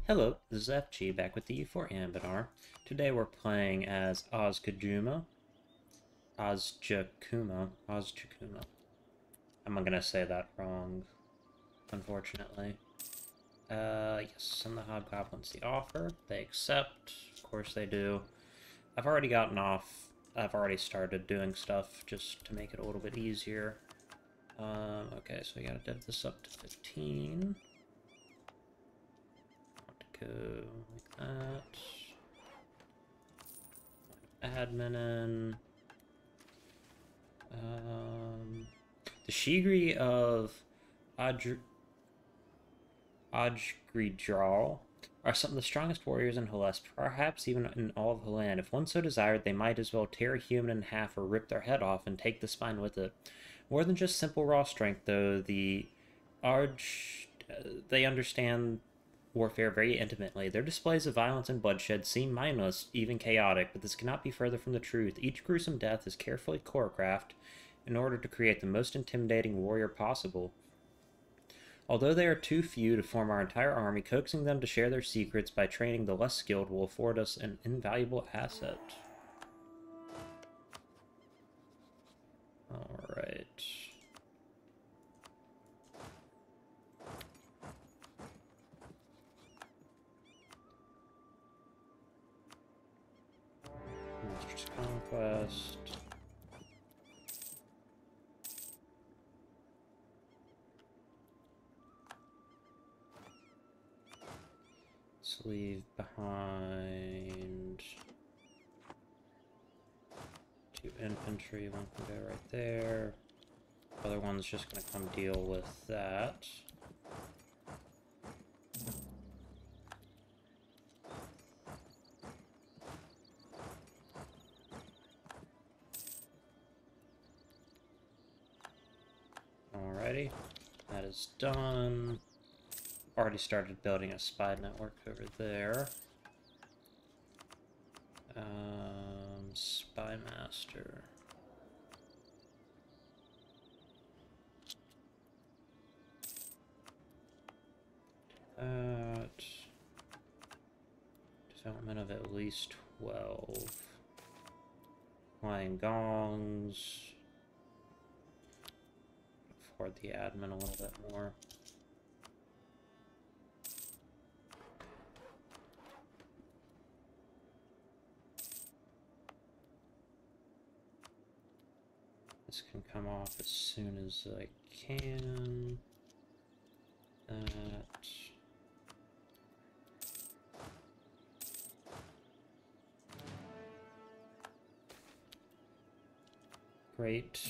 Hello, this is FG back with you for Anbennar. Today we're playing as Azjakuma. I'm gonna say that wrong, unfortunately. Yes, send the hobgoblins the offer. They accept. Of course they do. I've already gotten off. I've already started doing stuff just to make it a little bit easier. Okay, so we gotta dev this up to 15. Go like that. Admin in. The Shigri of Ajgridral are some of the strongest warriors in Hellas, perhaps even in all of the land. If one so desired, they might as well tear a human in half or rip their head off and take the spine with it. More than just simple raw strength, though, they understand warfare very intimately. Their displays of violence and bloodshed seem mindless, even chaotic, but this cannot be further from the truth. Each gruesome death is carefully choreographed in order to create the most intimidating warrior possible. Although they are too few to form our entire army, coaxing them to share their secrets by training the less skilled will afford us an invaluable asset. Alright. Master's Conquest. Let's leave behind 2 infantry. One can go right there. The other one's just going to come deal with that. Alrighty, that is done. Already started building a spy network over there. Spy Master. That. Development of at least 12. Flying gongs. Afford the admin a little bit more. This can come off as soon as I can. That. Great.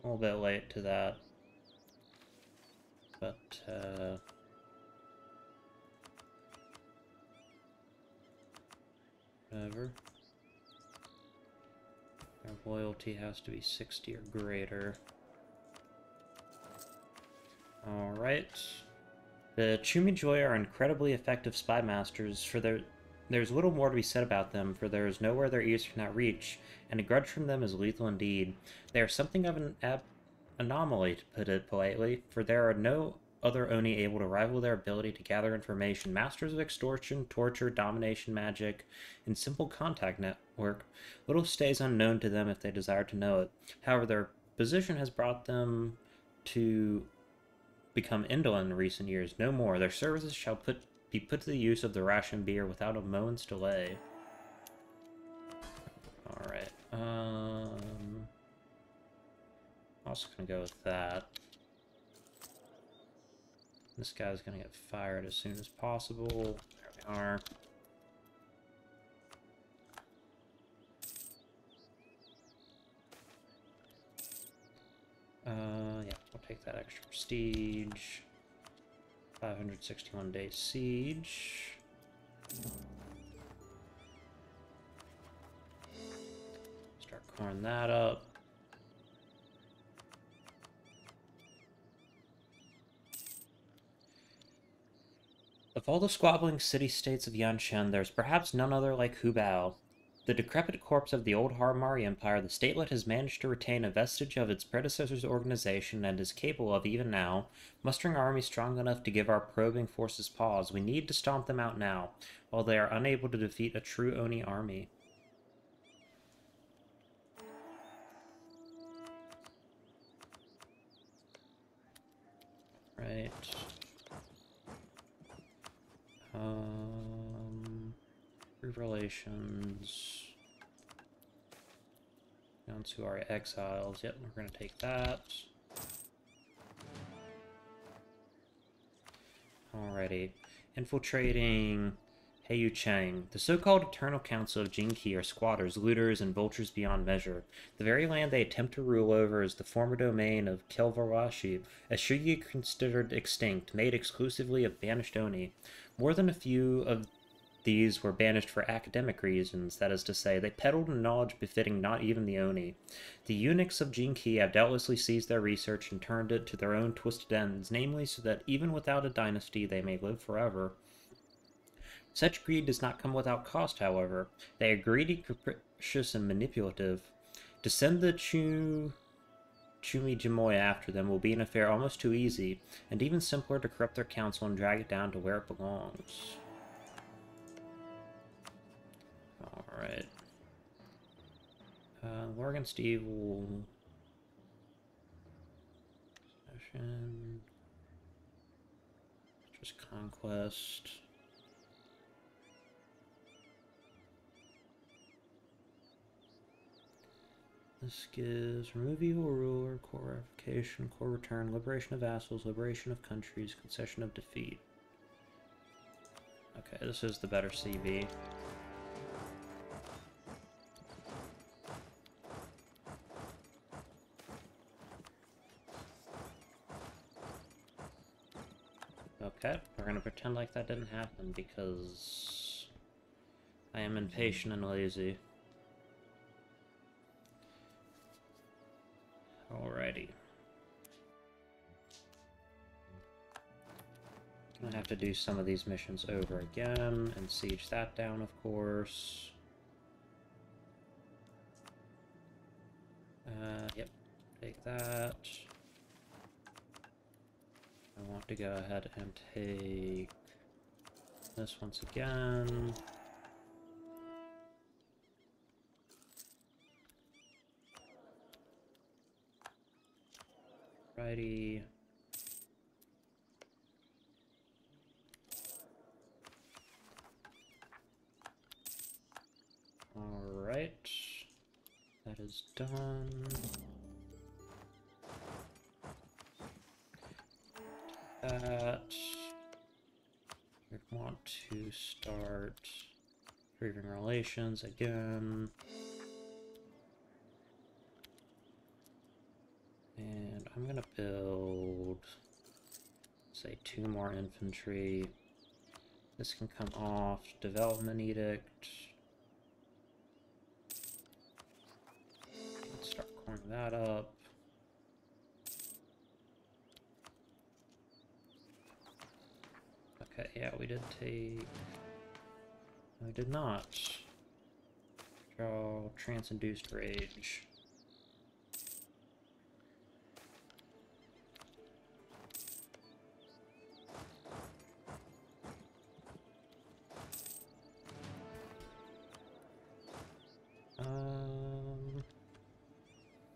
A little bit late to that, but whatever. Our loyalty has to be 60 or greater. Alright. The Chumijoy are incredibly effective spy masters, there's little more to be said about them, for there is nowhere their ears cannot reach, and a grudge from them is lethal indeed. They are something of an anomaly, to put it politely, for there are no other Oni able to rival their ability to gather information. Masters of extortion, torture, domination magic, and simple contact network. Little stays unknown to them if they desire to know it. However, their position has brought them to become indolent in recent years. No more. Their services shall be put to the use of the ration beer without a moment's delay. Alright. Also gonna go with that. This guy's gonna get fired as soon as possible. There we are. Yeah, we'll take that extra prestige. 561 day siege. Start coring that up. Of all the squabbling city-states of Yanshan, there's perhaps none other like Hubao. The decrepit corpse of the old Haramari Empire, the statelet has managed to retain a vestige of its predecessor's organization and is capable of, even now, mustering armies strong enough to give our probing forces pause. We need to stomp them out now, while they are unable to defeat a true Oni army. Right. Improve relations. Down to our exiles. Yep, we're gonna take that. Alrighty. Infiltrating Heiyu Chang. The so-called Eternal Council of Jinki are squatters, looters, and vultures beyond measure. The very land they attempt to rule over is the former domain of Kelvarashi, a Shugi considered extinct, made exclusively of banished Oni. More than a few of these were banished for academic reasons, that is to say, they peddled a knowledge befitting not even the Oni. The eunuchs of Jinki have doubtlessly seized their research and turned it to their own twisted ends, namely so that even without a dynasty they may live forever. Such greed does not come without cost, however. They are greedy, capricious, and manipulative. To send the Chumi Jamoya after them will be an affair almost too easy, and even simpler to corrupt their council and drag it down to where it belongs. Alright. War against evil. Session. Just conquest. This gives remove evil ruler, core ratification, core return, liberation of vassals, liberation of countries, concession of defeat. Okay, this is the better CV. Okay, we're gonna pretend like that didn't happen because I am impatient and lazy. Alrighty. I have to do some of these missions over again and siege that down, of course. Yep, take that. I want to go ahead and take this once again. Righty. Alright. That is done. That. We want to start improving relations again. And I'm gonna build, say, 2 more infantry. This can come off. Development edict. Let's start clearing that up. Okay, yeah, we did take... We did not. Draw Trance-Induced Rage.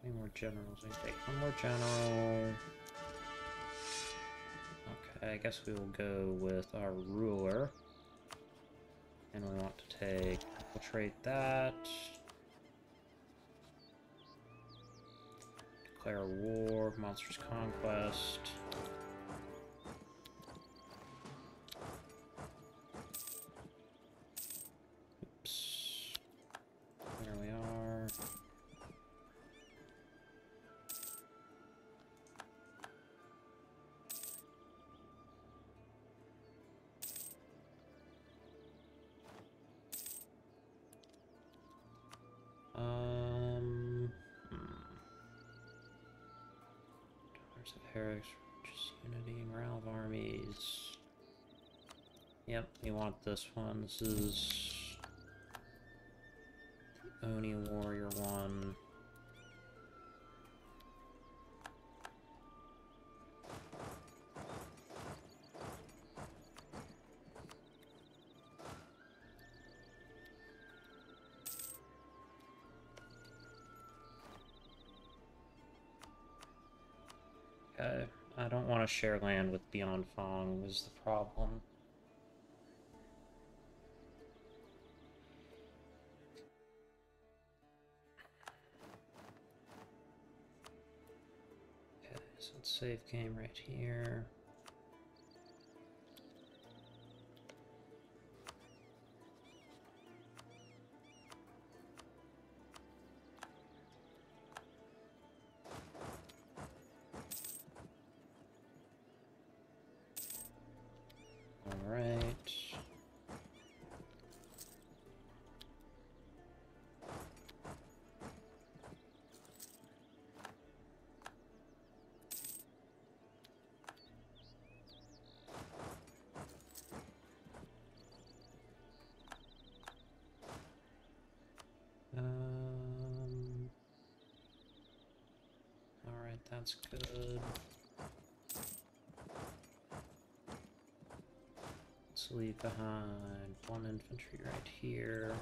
Any more generals? We take one more general. Okay, I guess we will go with our ruler. And we want to take, infiltrate that. Declare war, monstrous conquest. Oops. There we are. Daughters of Herix, just unity, morale of armies. Yep, you want this one. This is Oni Warrior 1. Okay, I don't want to share land with Beyond Fong is the problem. Okay, so let's save game right here. Alright. Alright, that's good. Let's leave behind one infantry right here.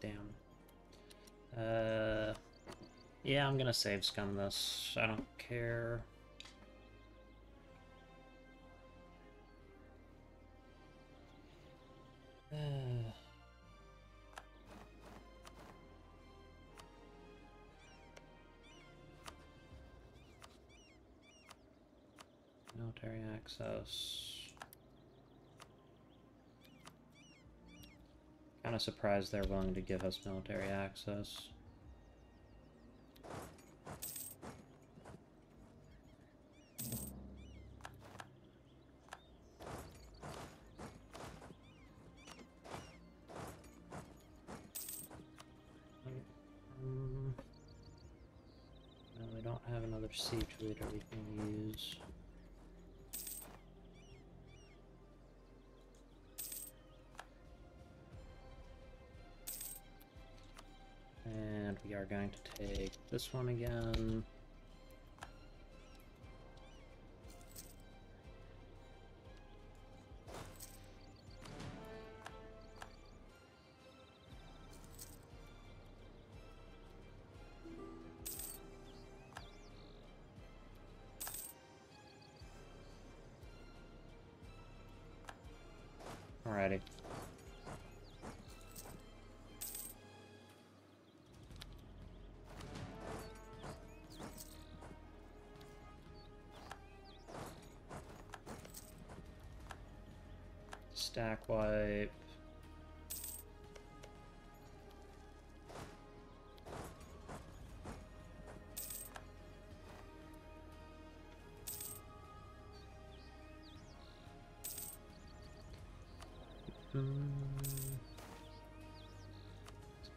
Damn. Yeah, I'm gonna save scum this. I don't care. Military access. Kind of surprised they're willing to give us military access. No, we don't have another siege leader we can use. And we are going to take this one again. Alrighty. Stack wipe. Let's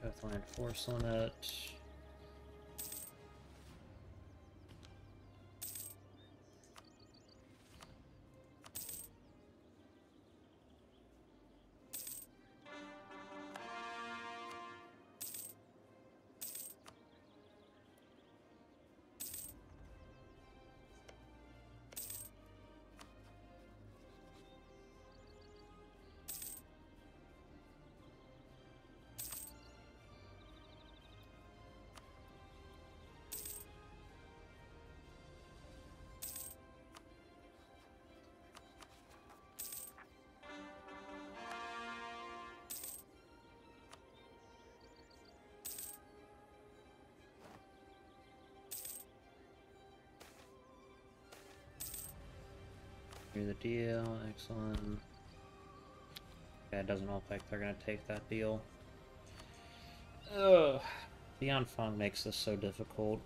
go with land force on it. The deal, excellent. Yeah, it doesn't look like they're gonna take that deal. Ugh. Beyond Fong makes this so difficult.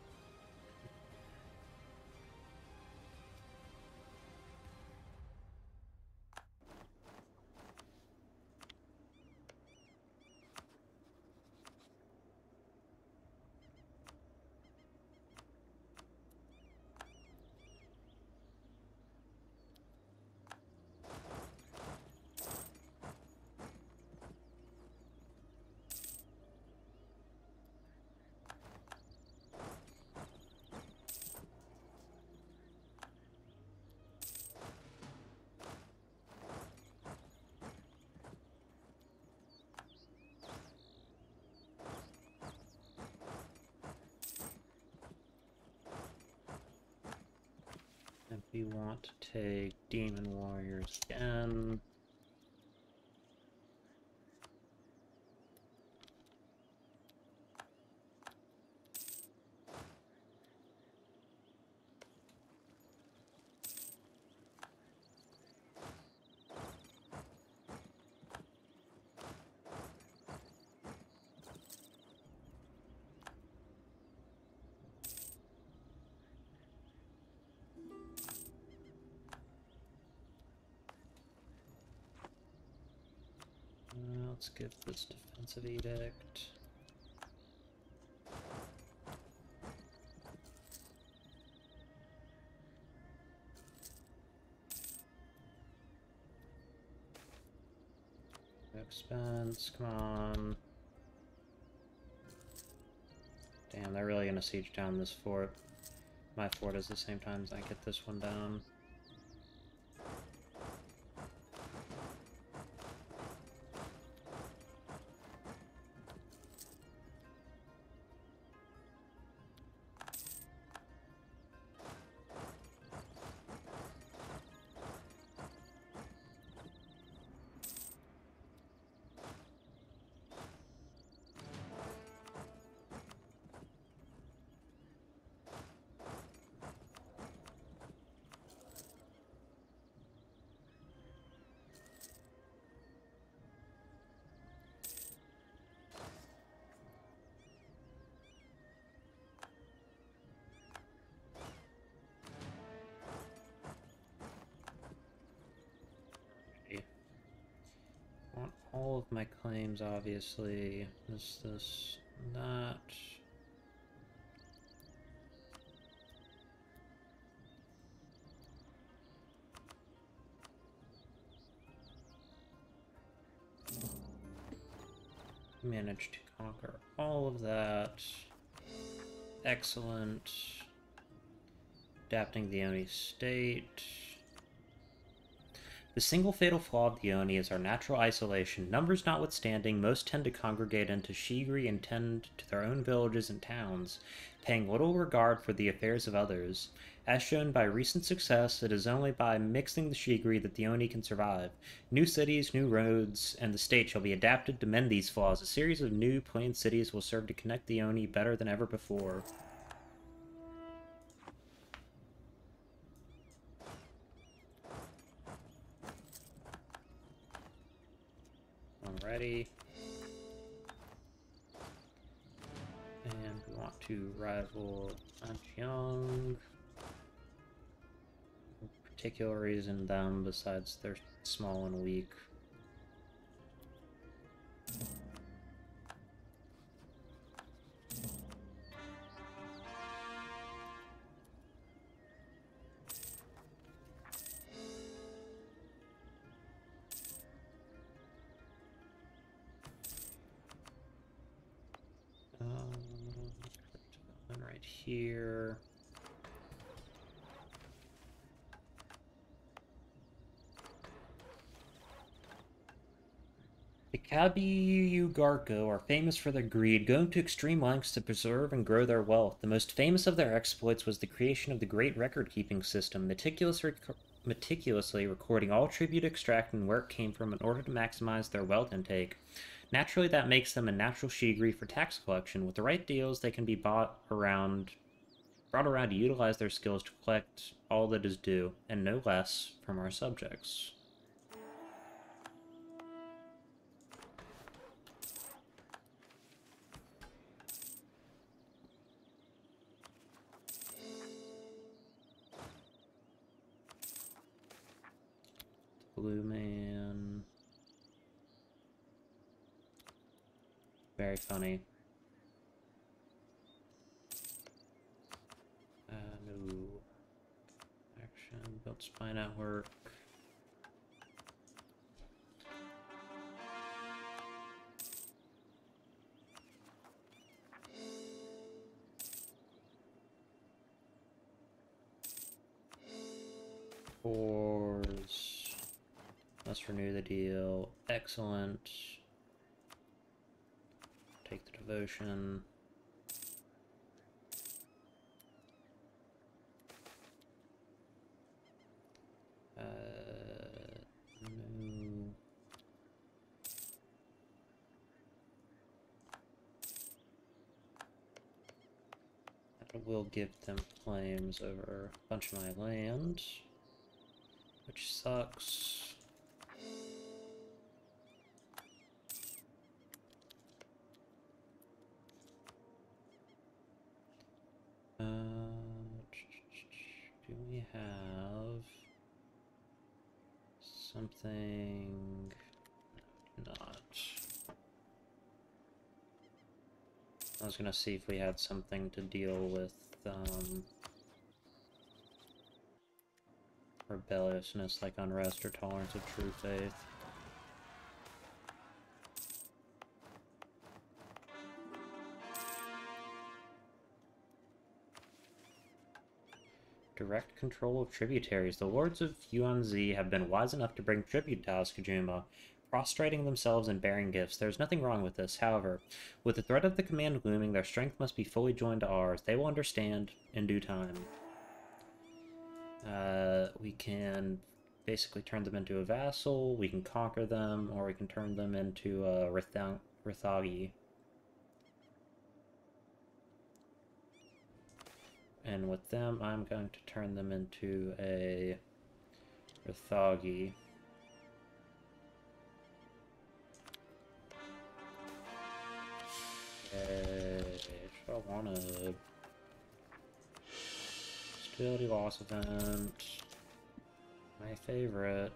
we want to take Demon Warriors again. Let's give this defensive edict. Expense, come on. Damn, they're really gonna siege down this fort. My fort is the same time as I get this one down. Want all of my claims, obviously. This, that. Managed to conquer all of that. Excellent. Adapting the Oni state. The single fatal flaw of the Oni is our natural isolation. Numbers notwithstanding, most tend to congregate into Shigri and tend to their own villages and towns, paying little regard for the affairs of others. As shown by recent success, it is only by mixing the Shigri that the Oni can survive. New cities, new roads, and the state shall be adapted to mend these flaws. A series of new plain cities will serve to connect the Oni better than ever before. Alrighty. And we want to rival Anjiang. No particular reason them besides they're small and weak. Right here. The Kabi-Ugarko are famous for their greed, going to extreme lengths to preserve and grow their wealth. The most famous of their exploits was the creation of the Great Record-Keeping System, meticulously recording all tribute extracted and where it came from in order to maximize their wealth intake. Naturally, that makes them a natural Shigri for tax collection. With the right deals, they can be brought around to utilize their skills to collect all that is due, and no less, from our subjects. Blue man. Very funny. No. Action, build spy network. Fours. Let's renew the deal. Excellent. Take the devotion. No. That will give them claims over a bunch of my land, which sucks. Do we have something? No, not. I was gonna see if we had something to deal with rebelliousness, like unrest or tolerance of true faith. Direct control of tributaries. The lords of Yuan-Zi have been wise enough to bring tribute to Azjakuma, prostrating themselves and bearing gifts. There is nothing wrong with this. However, with the threat of the command looming, their strength must be fully joined to ours. They will understand in due time. We can basically turn them into a vassal, we can conquer them, or we can turn them into a Rithagi. And with them, I'm going to turn them into a Rithagi. I wanted stability loss event. My favorite.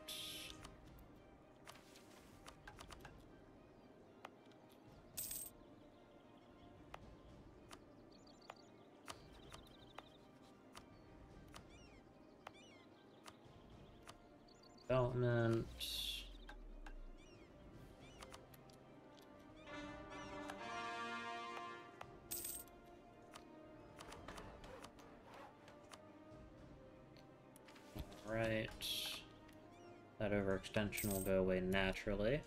Development. Right. That overextension will go away naturally.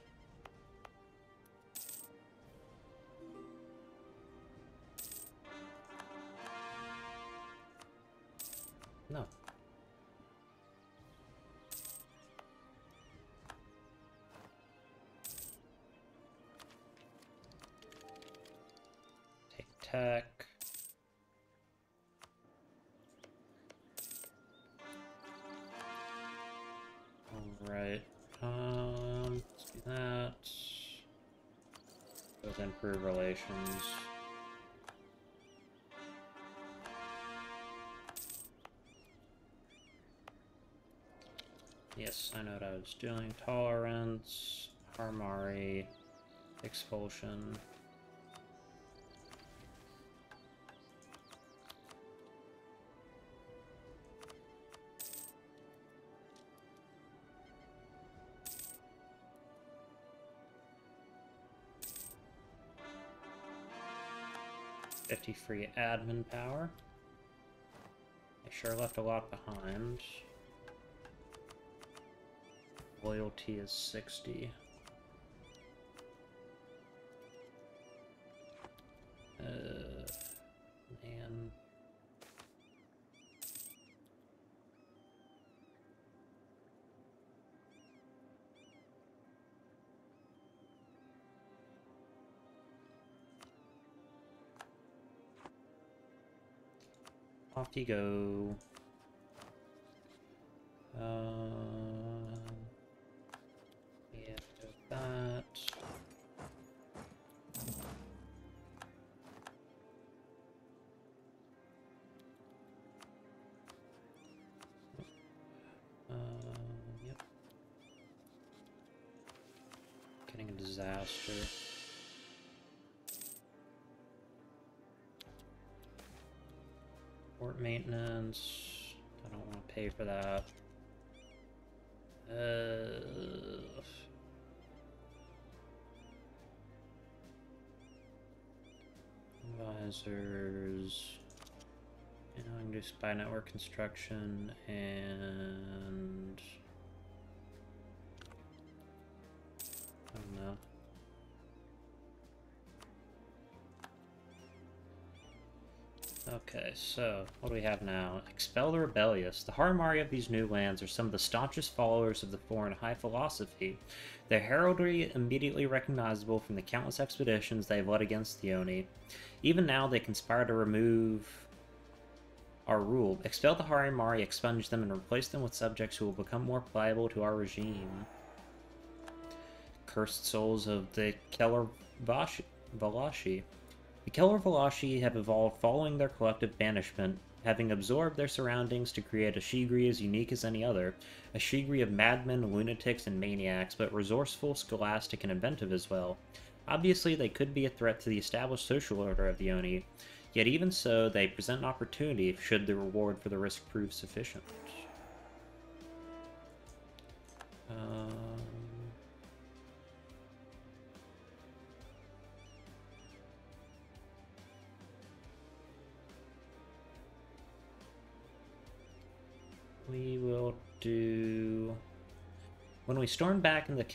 No. Take tech. Alright, let's do that. Both improve relations. Yes, I know what I was doing. Tolerance, Harmari, expulsion. $50 free admin power. I sure left a lot behind. Loyalty is 60. Man. Off you go. Yeah, do that. Yep. Getting a disaster. Port maintenance. I don't want to pay for that. Advisors. You know, I can do spy network construction and I don't know. Okay, so what do we have now? Expel the rebellious. The Haramari of these new lands are some of the staunchest followers of the foreign high philosophy. Their heraldry immediately recognizable from the countless expeditions they have led against the Oni. Even now, they conspire to remove our rule. Expel the Haramari, expunge them, and replace them with subjects who will become more pliable to our regime. Cursed souls of the Valashi. The Keller Valashi have evolved following their collective banishment, having absorbed their surroundings to create a Shigri as unique as any other, a Shigri of madmen, lunatics, and maniacs, but resourceful, scholastic, and inventive as well. Obviously, they could be a threat to the established social order of the Oni, yet even so, they present an opportunity should the reward for the risk prove sufficient. We will do... When we stormed back into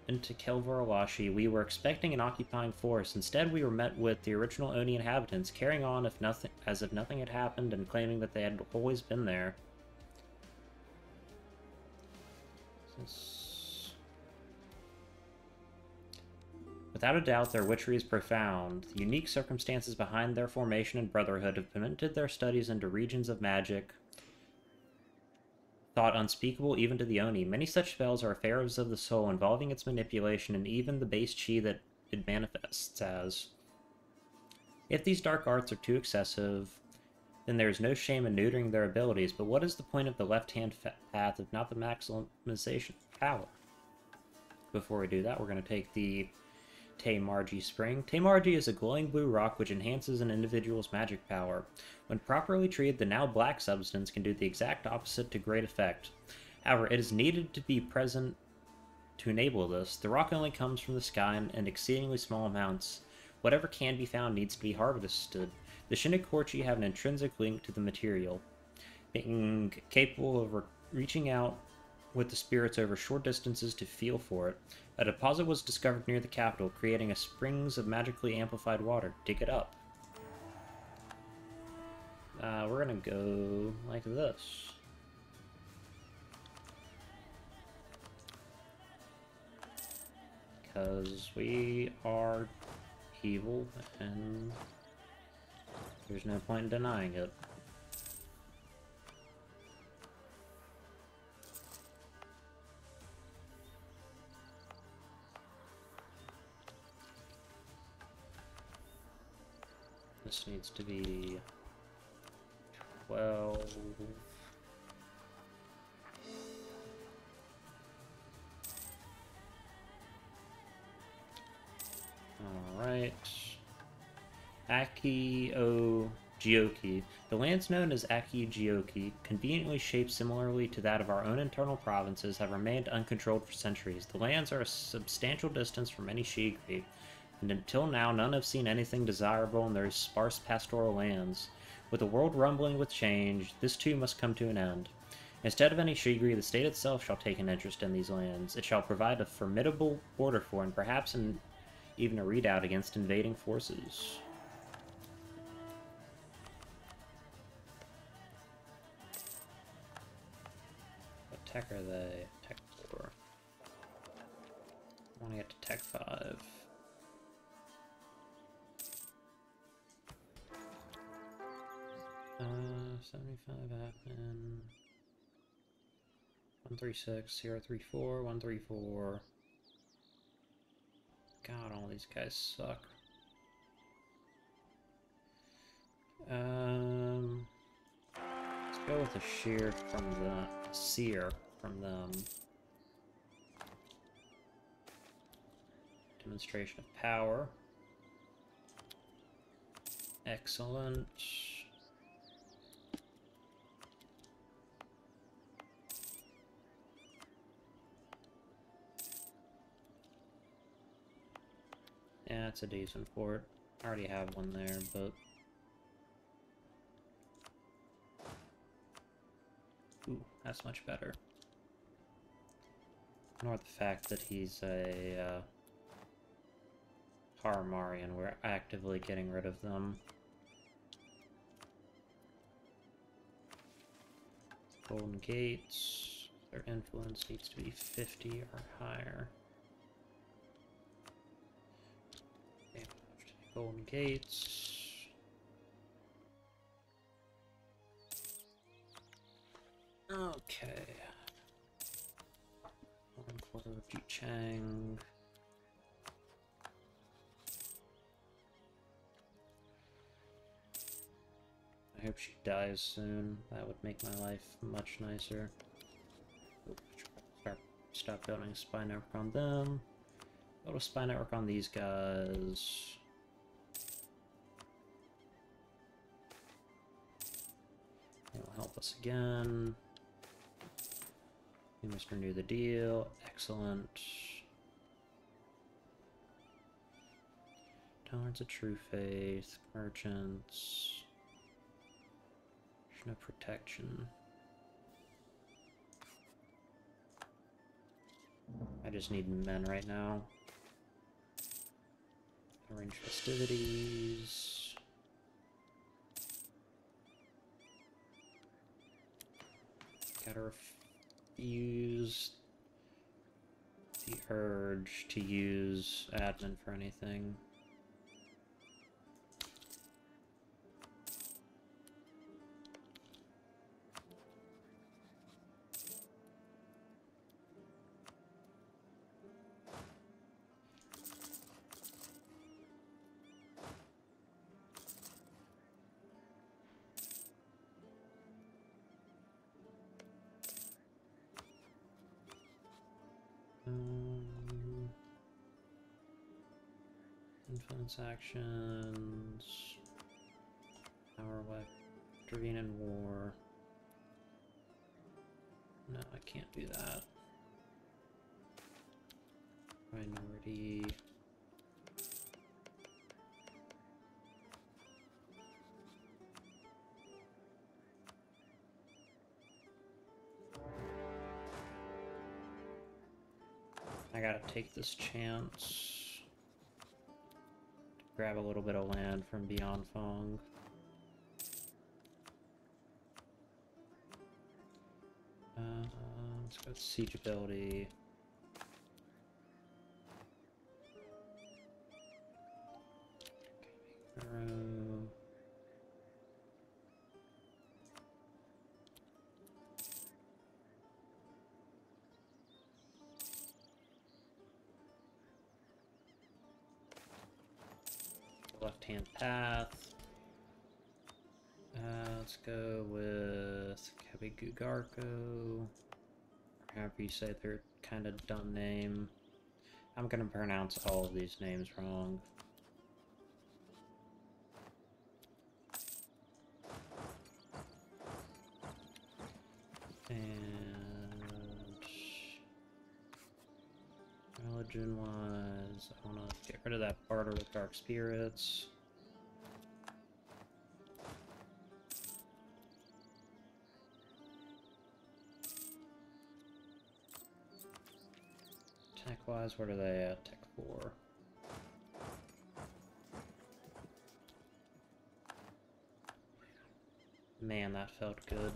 Kelvaralashi, we were expecting an occupying force. Instead, we were met with the original Oni inhabitants, carrying on as if nothing had happened and claiming that they had always been there. Without a doubt, their witchery is profound. The unique circumstances behind their formation and brotherhood have permitted their studies into regions of magic thought unspeakable even to the Oni. Many such spells are affairs of the soul, involving its manipulation and even the base chi that it manifests as. If these dark arts are too excessive, then there is no shame in neutering their abilities, but what is the point of the left-hand path if not the maximization of power? Before we do that, we're going to take the Margie Spring. Margie is a glowing blue rock which enhances an individual's magic power. When properly treated, the now black substance can do the exact opposite to great effect. However, it is needed to be present to enable this. The rock only comes from the sky in exceedingly small amounts. Whatever can be found needs to be harvested. The Shinnecochi have an intrinsic link to the material, being capable of reaching out with the spirits over short distances to feel for it. A deposit was discovered near the capital, creating a springs of magically amplified water. Dig it up. We're gonna go like this. Because we are evil, and there's no point in denying it. This needs to be 12. Alright. Aki-o-Gyoki. The lands known as Aki-Gyoki, conveniently shaped similarly to that of our own internal provinces, have remained uncontrolled for centuries. The lands are a substantial distance from any Shigri, and until now none have seen anything desirable in their sparse pastoral lands. With the world rumbling with change, this too must come to an end. Instead of any Shigri, the state itself shall take an interest in these lands. It shall provide a formidable border for, and perhaps even a redoubt against invading forces. What tech are they? Tech 4. I want to get to tech 5. Uh, 75 admin. 136, 034, 134. God, all these guys suck. Let's go with a seer from them. Demonstration of power. Excellent. Yeah, it's a decent fort. I already have one there, but... Ooh, that's much better. Ignore the fact that he's a Haramari and we're actively getting rid of them. Golden Gates. Their influence needs to be 50 or higher. Golden Gates. Okay. 1/4 of Ji Chang. I hope she dies soon. That would make my life much nicer. Stop building a spy network on them. Build a spy network on these guys. It'll help us again. We must renew the deal. Excellent. Tolerance of true faith. Merchants. There's no protection. I just need men right now. Arrange festivities. Gotta refuse the urge to use admin for anything. Influence actions. Power weapon. Intervene in war. No, I can't do that. Minority. I gotta take this chance. Grab a little bit of land from Beyond Fong. Let's go with siege ability. Left-hand path. Let's go with Kabigarko. However you say their kind of dumb name. I'm gonna pronounce all of these names wrong. And religion-wise, I want to get rid of that barter with dark spirits. Tech-wise, what are they at? Tech 4. Man, that felt good.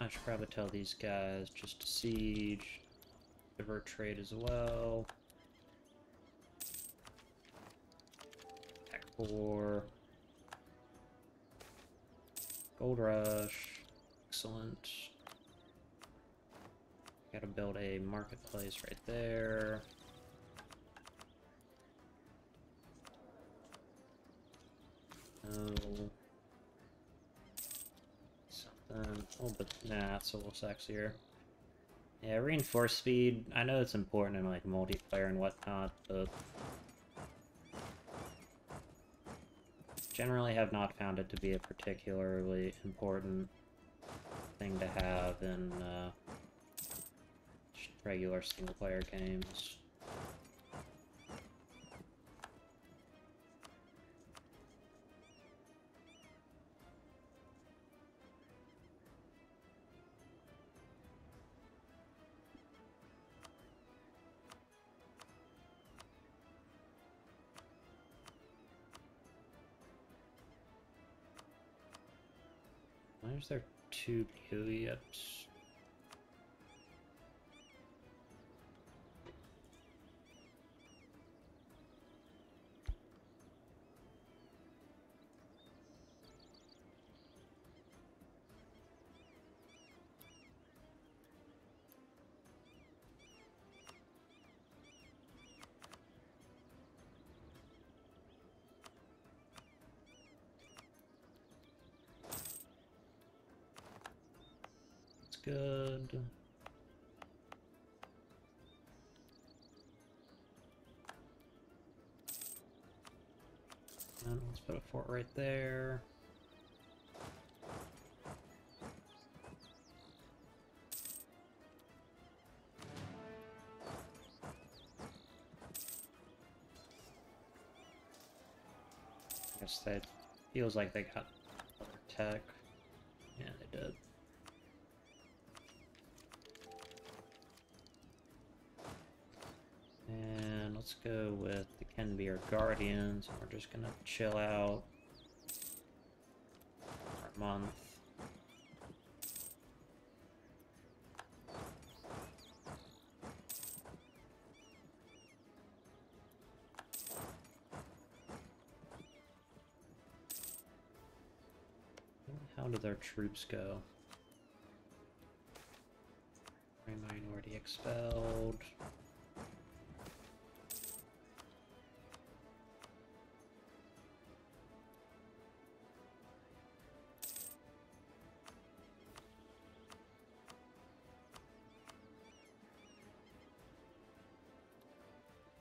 I should probably tell these guys just to siege, divert trade as well. Tech 4. Gold Rush. Excellent. Gotta build a marketplace right there. Oh. Something. Oh, but nah, it's a little sexier. Yeah, reinforce speed. I know it's important in like multiplayer and whatnot, but generally have not found it to be a particularly important thing to have in regular single-player games. Why is there 2 Buick-ups? Good. And let's put a fort right there. I guess that feels like they got other tech. Yeah, they did. And let's go with the Kenbeer Guardians, and we're just gonna chill out for a month. How do their troops go? Minority expelled.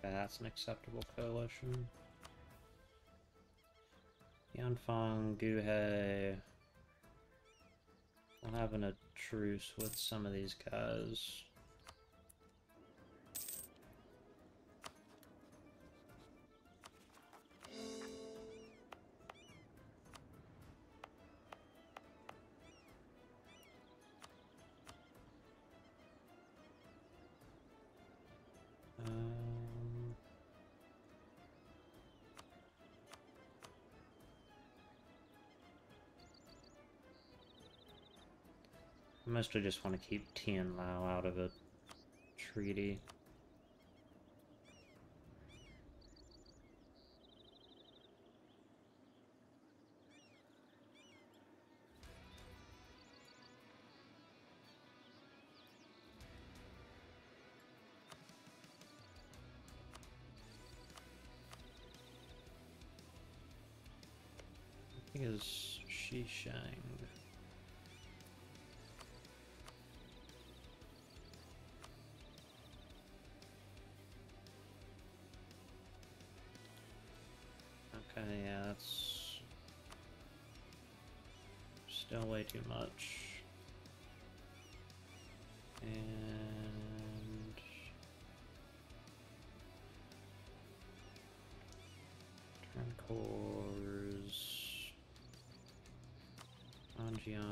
That's an acceptable coalition. Yanfang, Guhe. I'm having a truce with some of these guys. I mostly just want to keep Tian Lao out of a treaty. I think it's Shishang. Okay, yeah, that's still way too much. And turn cores, Anjiang.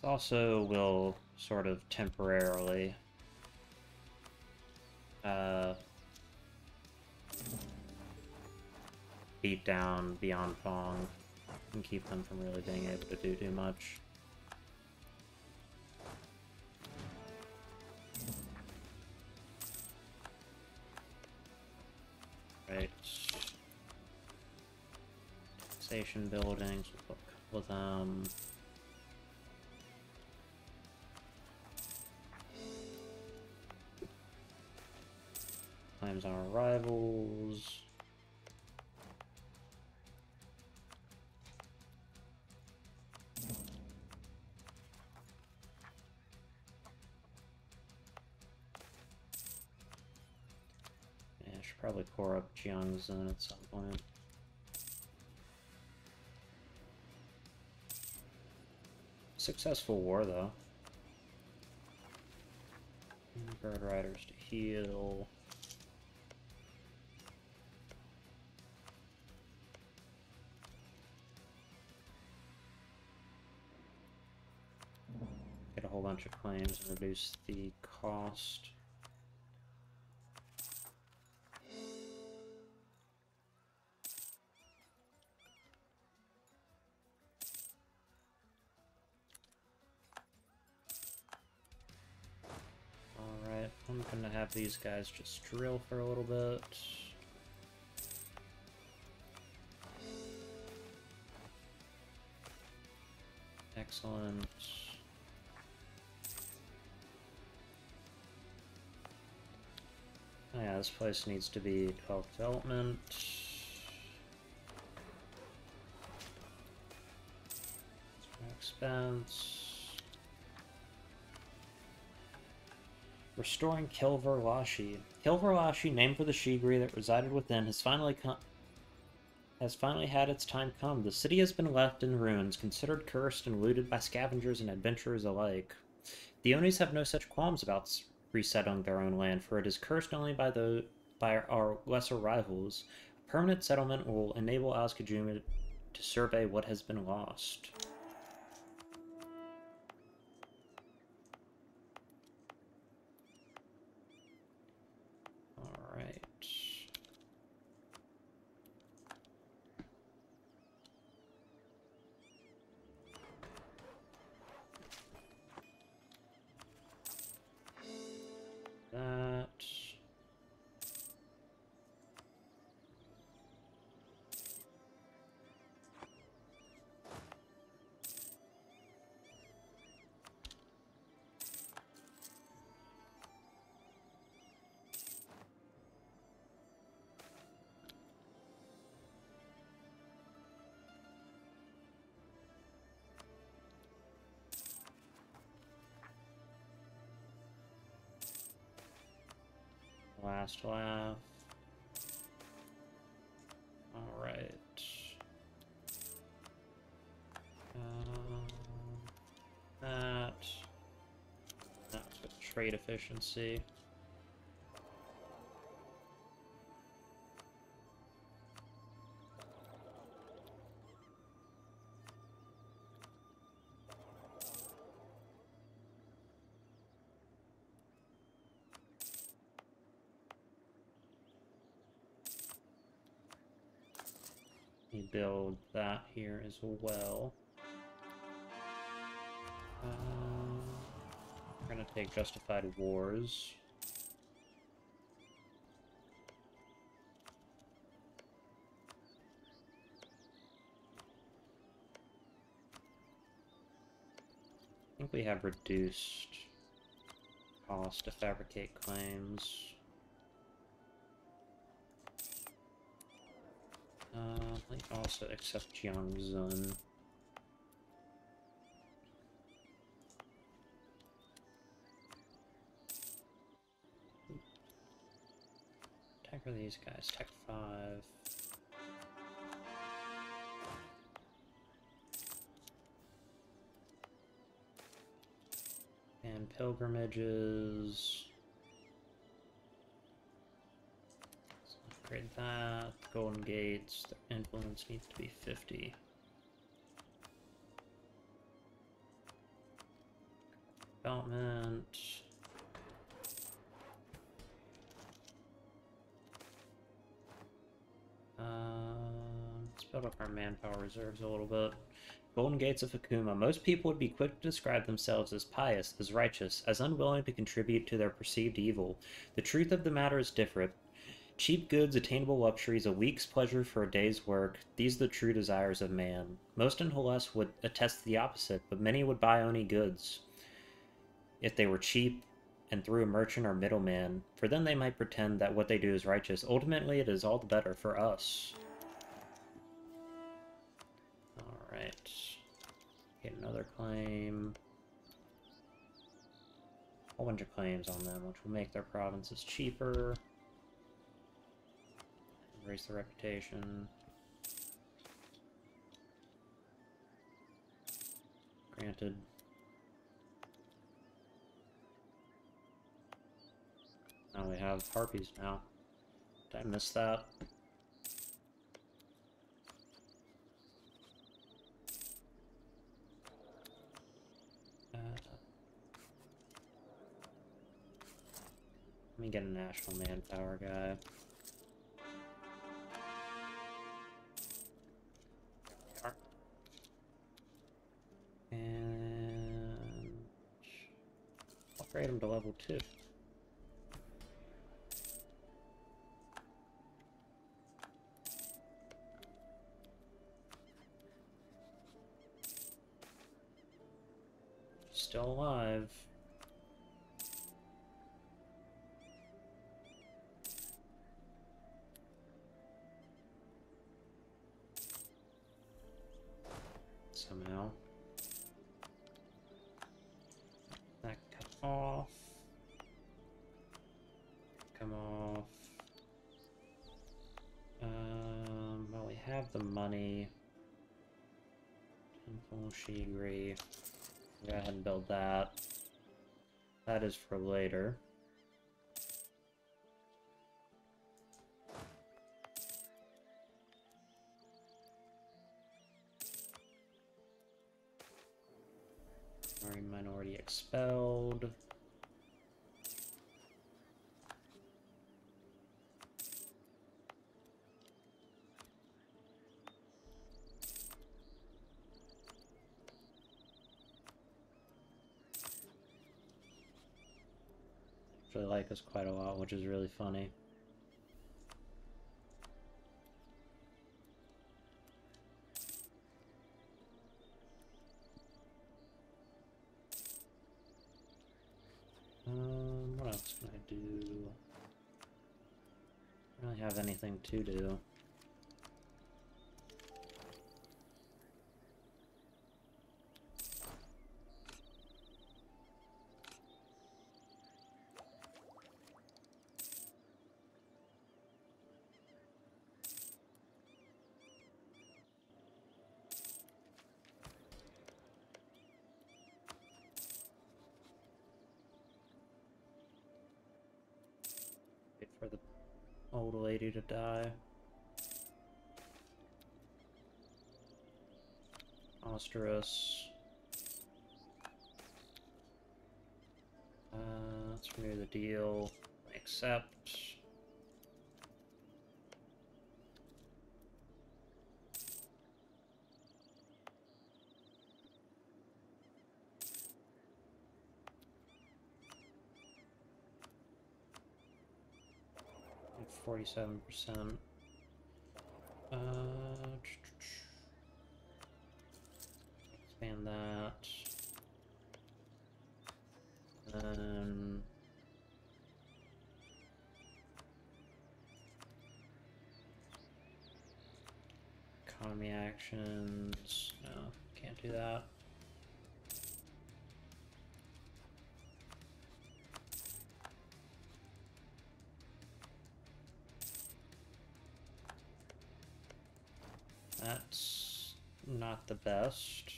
Also will sort of temporarily beat down Beyond Fong and keep them from really being able to do too much. Right. Station buildings, we'll put a couple of them. Claims on our rivals. Yeah, I should probably core up Jiangxin at some point. Successful war, though. Bird riders to heal. Get a whole bunch of claims and reduce the cost. Alright, I'm gonna have these guys just drill for a little bit. Excellent. Oh yeah, this place needs to be 12 development. Expense. Restoring Kilverlashi. Kilverlashi, named for the Shigri that resided within, has finally had its time come. The city has been left in ruins, considered cursed and looted by scavengers and adventurers alike. The Onis have no such qualms about resettling their own land, for it is cursed only by our lesser rivals. A permanent settlement will enable Azjakuma to survey what has been lost. Alright. That. Last laugh. Alright. That's with trade efficiency. Build that here as well. We're gonna take Justified Wars. I think we have reduced cost to fabricate claims. I also accept Jiangzhen. Tech for these guys, Tech 5. And pilgrimages. Upgrade that. Golden Gates, their influence needs to be 50. Development. Let's build up our manpower reserves a little bit. Golden Gates of Hakuma. Most people would be quick to describe themselves as pious, as righteous, as unwilling to contribute to their perceived evil. The truth of the matter is different. Cheap goods, attainable luxuries, a week's pleasure for a day's work, these are the true desires of man. Most in Hellas would attest to the opposite, but many would buy only goods if they were cheap and through a merchant or middleman, for then they might pretend that what they do is righteous. Ultimately, it is all the better for us. Alright. Get another claim. A whole bunch of claims on them, which will make their provinces cheaper. Raise the reputation. Granted. Now we have harpies now. Did I miss that? Let me get a national manpower guy. And upgrade him to level 2. Still alive. Somehow. That come off. Come off. Well, we have the money. Temple Shigri. Go ahead and build that. That is for later. Minority expelled. Actually like us quite a lot, which is really funny. What else can I do? I don't really have anything to do. Wait for the old lady to die. Osterus. Let's renew the deal. Accept. Like 47%. Expand that. Then economy actions. No, can't do that. That's not the best.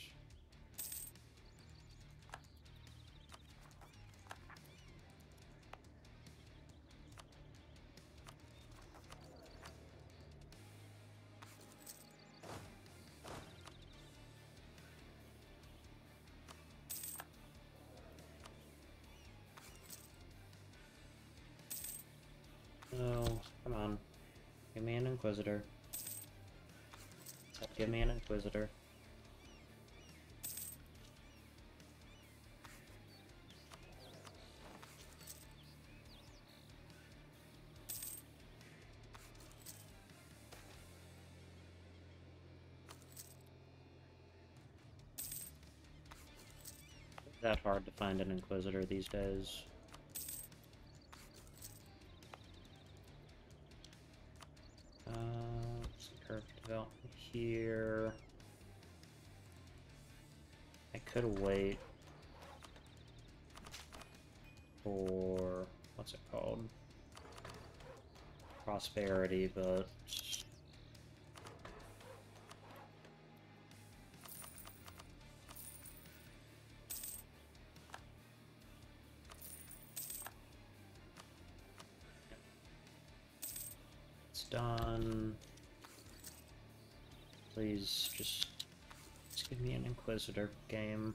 No, come on. Give me an Inquisitor. Give me an Inquisitor. It's that hard to find an Inquisitor these days. Curve development here. I could wait for what's it called? Prosperity, but done. Please just give me an Inquisitor game.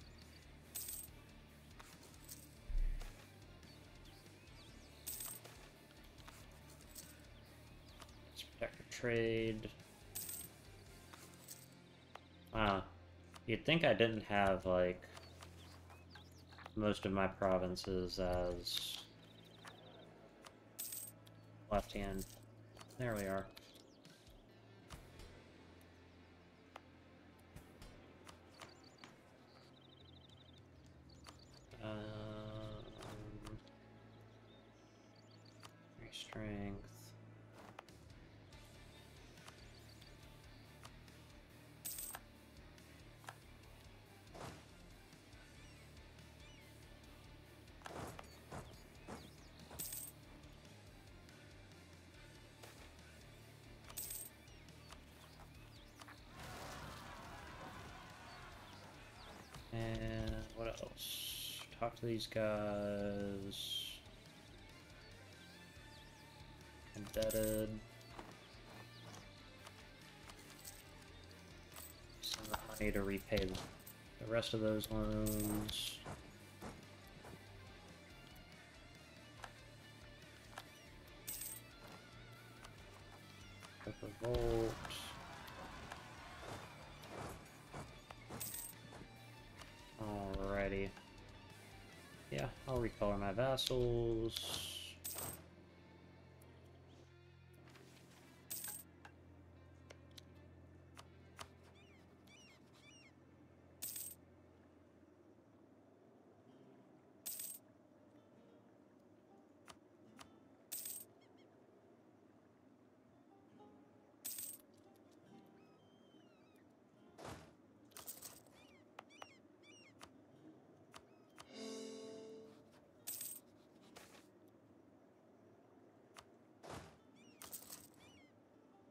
Let's protect the trade. You'd think I didn't have, like, most of my provinces as left hand. There we are. Strength. And what else? Talk to these guys. Indebted. Send the money to repay the rest of those loans. Revolt. Alrighty. Yeah, I'll recolor my vassals.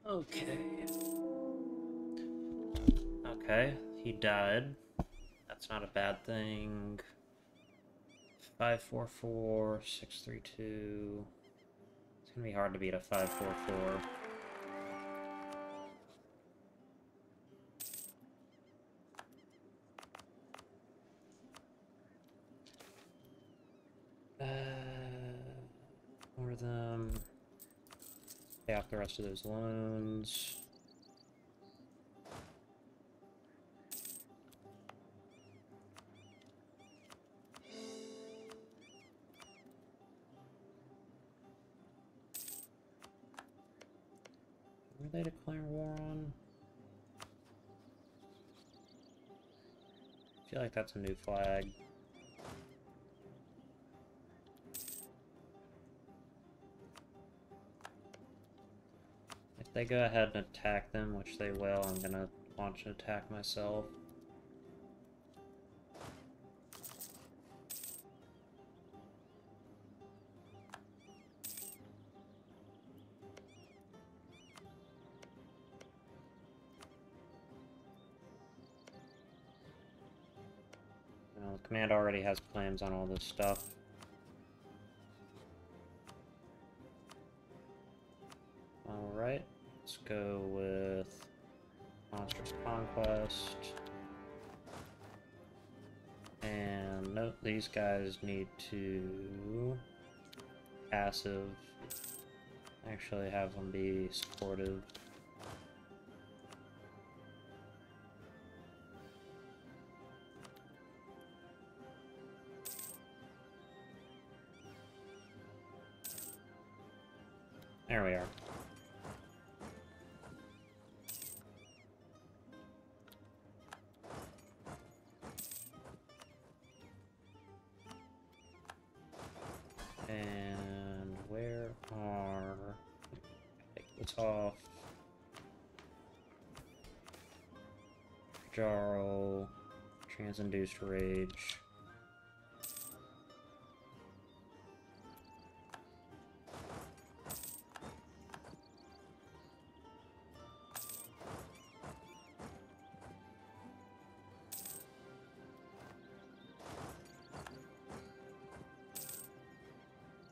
Okay. Okay, he died. That's not a bad thing. 544, 632. It's gonna be hard to beat a 544. More of them. Pay off the rest of those loans. Were they declaring war on? I feel like that's a new flag. If they go ahead and attack them, which they will, I'm gonna launch an attack myself. The command already has plans on all this stuff. Alright, let's go with Monstrous Conquest. And note, these guys need to passive. Actually have them be supportive. There we are. And where are... Take this off. Jarl. Transinduced Rage.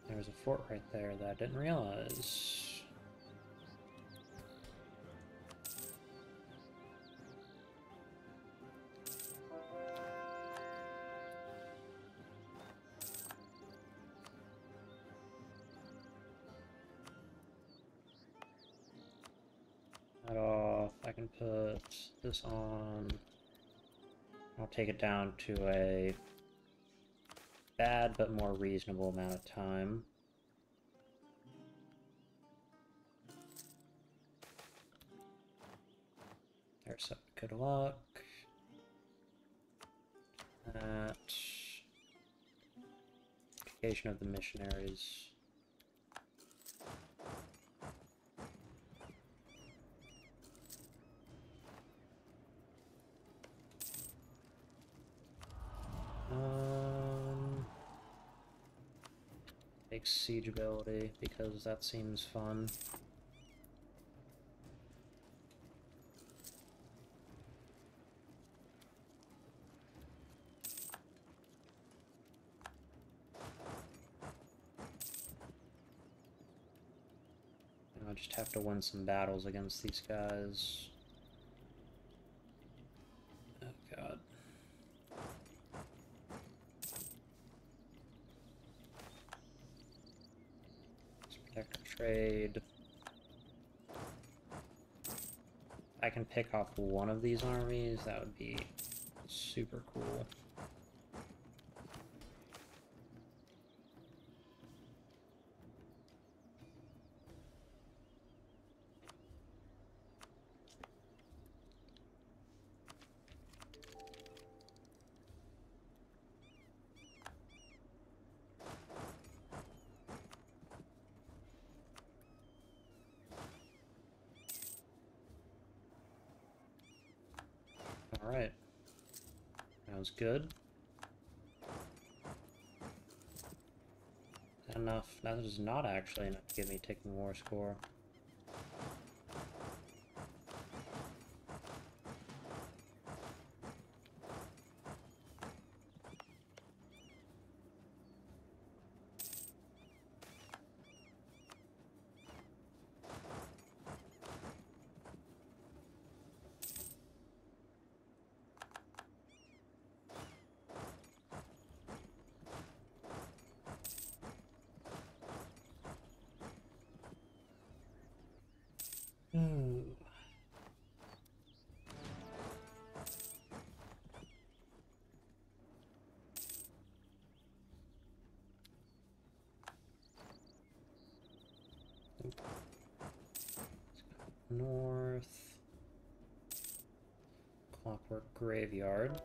There's a fort right there that I didn't realize. off. I can put this on. I'll take it down to a bad but more reasonable amount of time. There's some good luck. That. Education of the missionaries. Take siege ability because that seems fun. I just have to win some battles against these guys. Oh god. Let's protect our trade. I can pick off one of these armies, that would be super cool. Alright. That was good. Enough. That is not actually enough to give me ticking war score. Ooh. North. Clockwork Graveyard.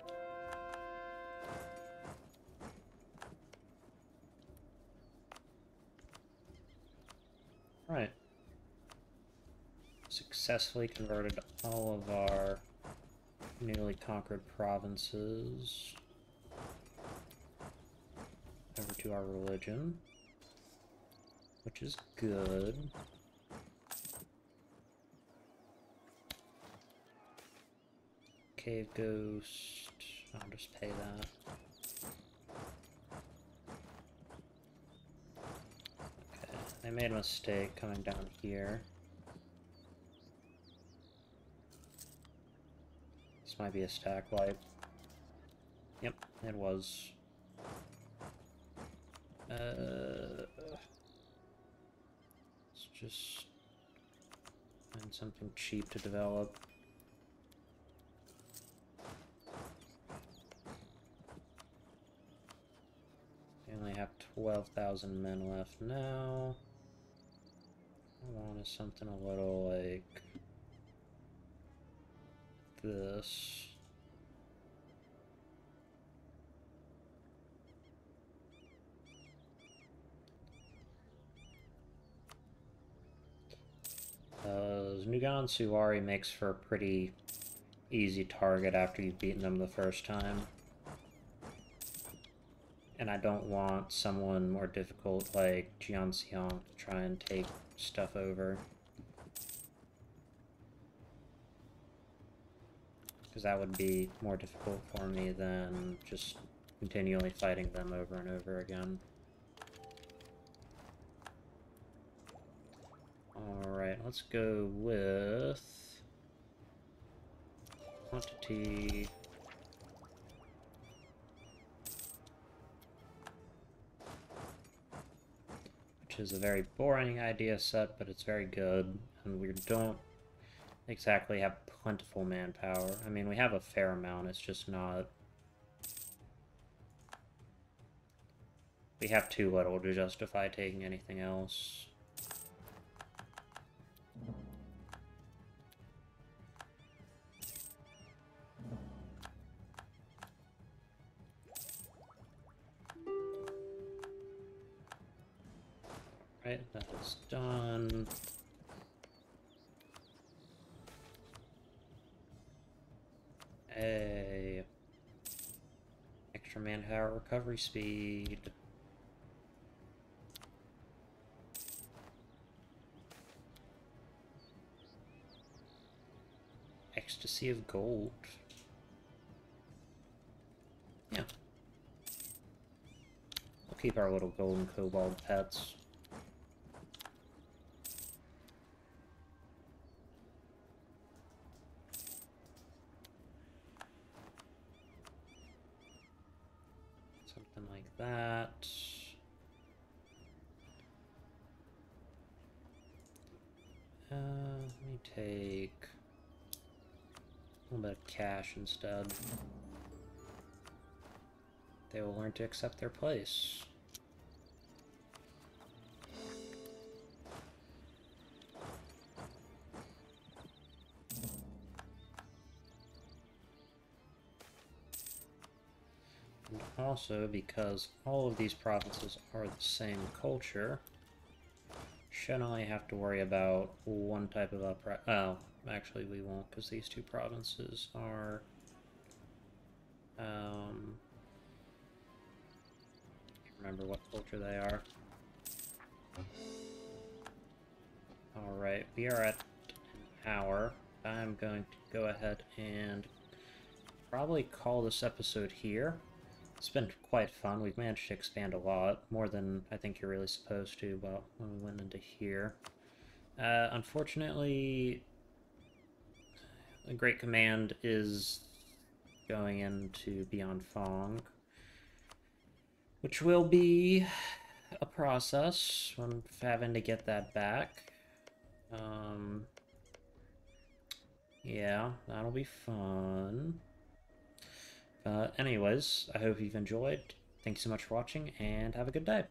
Right. Successfully converted all of our newly conquered provinces over to our religion, which is good. Cave Ghost, I'll just pay that. Okay, they made a mistake coming down here. This might be a stack wipe. Yep, it was. Let's just find something cheap to develop. I only have 12,000 men left now. I want something a little like this. Nugan Suwari makes for a pretty easy target after you've beaten them the first time. And I don't want someone more difficult like Jianxiang to try and take stuff over. Because that would be more difficult for me than just continually fighting them over and over again. Alright, let's go with quantity. Which is a very boring idea set, but it's very good, and we don't exactly have plentiful manpower. I mean, we have a fair amount, it's just not... We have too little to justify taking anything else. Right, that is done. A extra manpower recovery speed. Ecstasy of gold. Yeah. We'll keep our little gold and cobalt pets. Something like that. Let me take a little bit of cash instead. They will learn to accept their place. And also, because all of these provinces are the same culture, should only have to worry about one type of uprising. Oh, actually we won't, because these two provinces are... can't remember what culture they are. Alright, we are at an hour. I'm going to go ahead and probably call this episode here. It's been quite fun. We've managed to expand a lot, more than I think you're really supposed to, but when we went into here. Unfortunately, the Great Command is going into Beyond Fong, which will be a process when having to get that back. Yeah, that'll be fun. But anyways, I hope you've enjoyed. Thanks so much for watching, and have a good day.